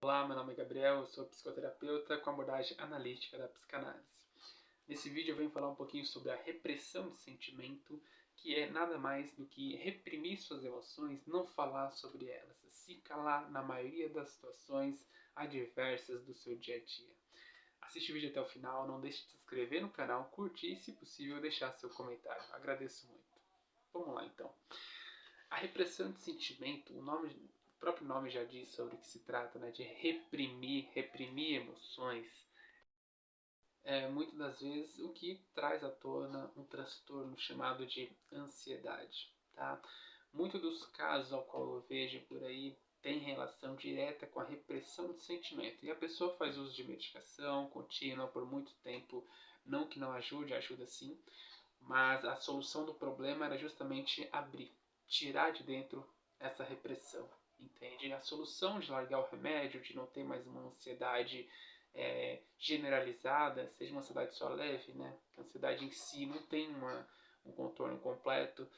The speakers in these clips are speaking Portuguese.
Olá, meu nome é Gabriel, eu sou psicoterapeuta com abordagem analítica da psicanálise. Nesse vídeo eu venho falar um pouquinho sobre a repressão de sentimento, que é nada mais do que reprimir suas emoções, não falar sobre elas, se calar na maioria das situações adversas do seu dia a dia. Assiste o vídeo até o final, não deixe de se inscrever no canal, curtir e, se possível, deixar seu comentário. Agradeço muito. Vamos lá então. A repressão de sentimento, o próprio nome já diz sobre o que se trata, né, de reprimir emoções, muitas das vezes o que traz à tona um transtorno chamado de ansiedade. Tá? Muitos dos casos ao qual eu vejo por aí tem relação direta com a repressão de sentimento. E a pessoa faz uso de medicação contínua por muito tempo, não que não ajude, ajuda sim, mas a solução do problema era justamente abrir, tirar de dentro essa repressão, entende? A solução de largar o remédio, de não ter mais uma ansiedade generalizada, seja uma ansiedade só leve, né? A ansiedade em si não tem um contorno completo,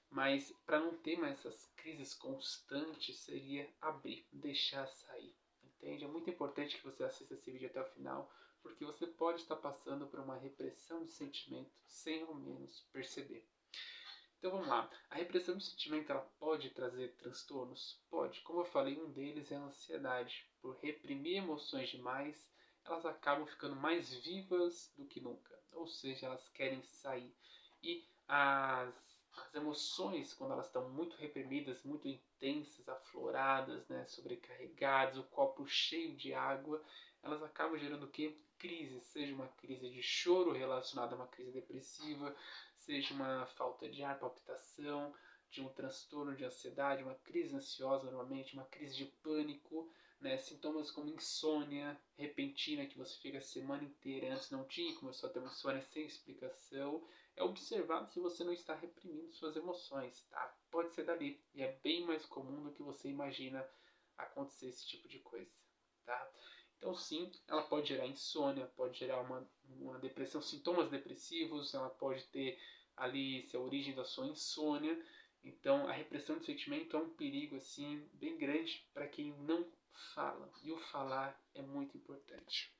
mas para não ter mais essas crises constantes seria abrir, deixar sair, entende? É muito importante que você assista esse vídeo até o final, porque você pode estar passando por uma repressão de sentimento sem ao menos perceber. Então vamos lá. A repressão de sentimento ela pode trazer transtornos? Pode. Como eu falei, um deles é a ansiedade. Por reprimir emoções demais, elas acabam ficando mais vivas do que nunca. Ou seja, elas querem sair. E as emoções, quando elas estão muito reprimidas, muito intensas, afloradas, né, sobrecarregadas, o copo cheio de água, elas acabam gerando o quê? Crise, seja uma crise de choro relacionada a uma crise depressiva, seja uma falta de ar, palpitação, de um transtorno de ansiedade, uma crise ansiosa normalmente, uma crise de pânico, né? Sintomas como insônia repentina, que você fica a semana inteira, antes não tinha, começou a ter uma insônia sem explicação, é observado se você não está reprimindo suas emoções, tá? Pode ser dali, e é bem mais comum do que você imagina acontecer esse tipo de coisa, tá? Então, sim, ela pode gerar insônia, pode gerar uma depressão, sintomas depressivos, ela pode ter ali se a origem da sua insônia. Então, a repressão de sentimento é um perigo assim bem grande para quem não fala. E o falar é muito importante.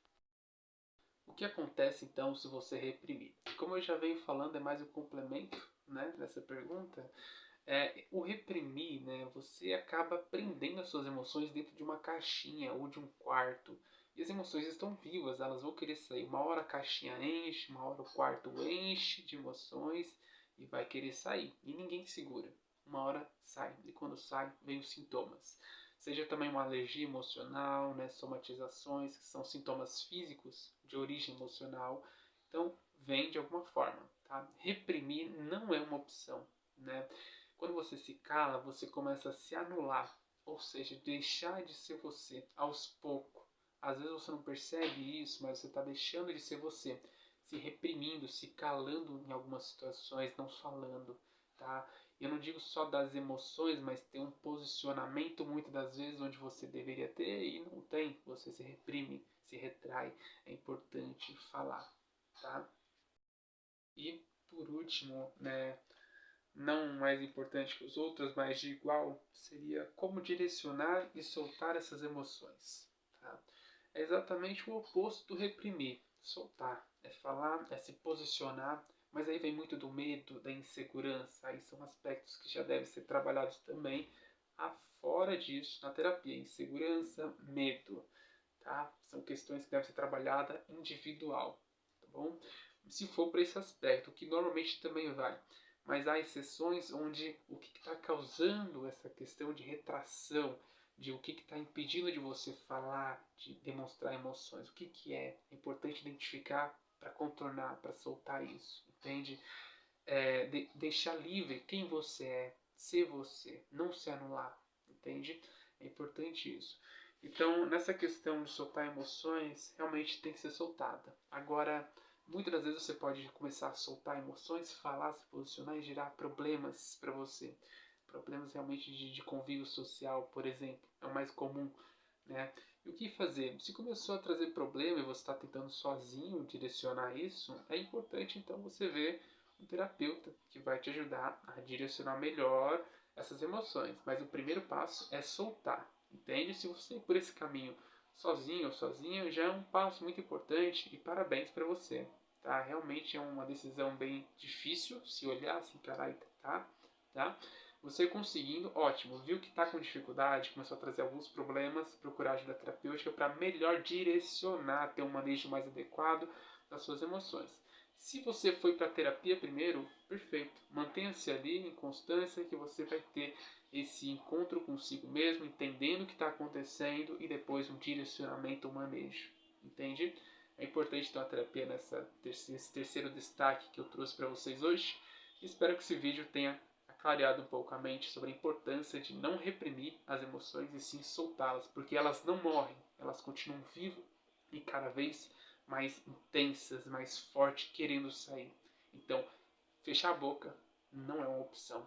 O que acontece então se você reprimir? Como eu já venho falando, é mais um complemento, né, dessa pergunta. O reprimir, né, você acaba prendendo as suas emoções dentro de uma caixinha ou de um quarto. E as emoções estão vivas, elas vão querer sair. Uma hora a caixinha enche, uma hora o quarto enche de emoções e vai querer sair. E ninguém segura. Uma hora sai. E quando sai, vem os sintomas. Seja também uma alergia emocional, né, somatizações, que são sintomas físicos de origem emocional. Então, vem de alguma forma. Tá? Reprimir não é uma opção. Né? Quando você se cala, você começa a se anular, ou seja, deixar de ser você aos poucos. Às vezes você não percebe isso, mas você está deixando de ser você, se reprimindo, se calando em algumas situações, não falando, tá? Eu não digo só das emoções, mas tem um posicionamento muitas das vezes onde você deveria ter e não tem. Você se reprime, se retrai. É importante falar, tá? E por último, né, não mais importante que os outros, mas de igual, seria como direcionar e soltar essas emoções. Tá? É exatamente o oposto do reprimir. Soltar é falar, é se posicionar, mas aí vem muito do medo, da insegurança. Aí são aspectos que já devem ser trabalhados também fora disso na terapia. Insegurança, medo. Tá? São questões que devem ser trabalhadas individual. Tá bom? Se for para esse aspecto, que normalmente também vai. Mas há exceções onde o que está causando essa questão de retração, de o que está impedindo de você falar, de demonstrar emoções, o que é. É importante identificar para contornar, para soltar isso, entende? Deixar livre quem você é, ser você, não se anular, entende? É importante isso. Então, nessa questão de soltar emoções, realmente tem que ser soltada. Agora, muitas das vezes você pode começar a soltar emoções, falar, se posicionar e gerar problemas para você. Problemas realmente de convívio social, por exemplo, é o mais comum, né? E o que fazer? Se começou a trazer problema e você está tentando sozinho direcionar isso, é importante então você ver um terapeuta que vai te ajudar a direcionar melhor essas emoções. Mas o primeiro passo é soltar. entende? Se você ir por esse caminho sozinho ou sozinha, já é um passo muito importante e parabéns para você, tá? Realmente é uma decisão bem difícil, se olhar, se encarar e tentar, tá? Você conseguindo, ótimo, viu que está com dificuldade, começou a trazer alguns problemas, procurar ajuda terapêutica para melhor direcionar, ter um manejo mais adequado das suas emoções. Se você foi para a terapia primeiro, perfeito. Mantenha-se ali em constância que você vai ter esse encontro consigo mesmo, entendendo o que está acontecendo e depois um direcionamento, um manejo. Entende? É importante ter uma terapia nesse terceiro destaque que eu trouxe para vocês hoje. Espero que esse vídeo tenha clareado um pouco a mente sobre a importância de não reprimir as emoções e sim soltá-las, porque elas não morrem, elas continuam vivas e cada vez mais intensas, mais fortes, querendo sair. Então, fechar a boca não é uma opção.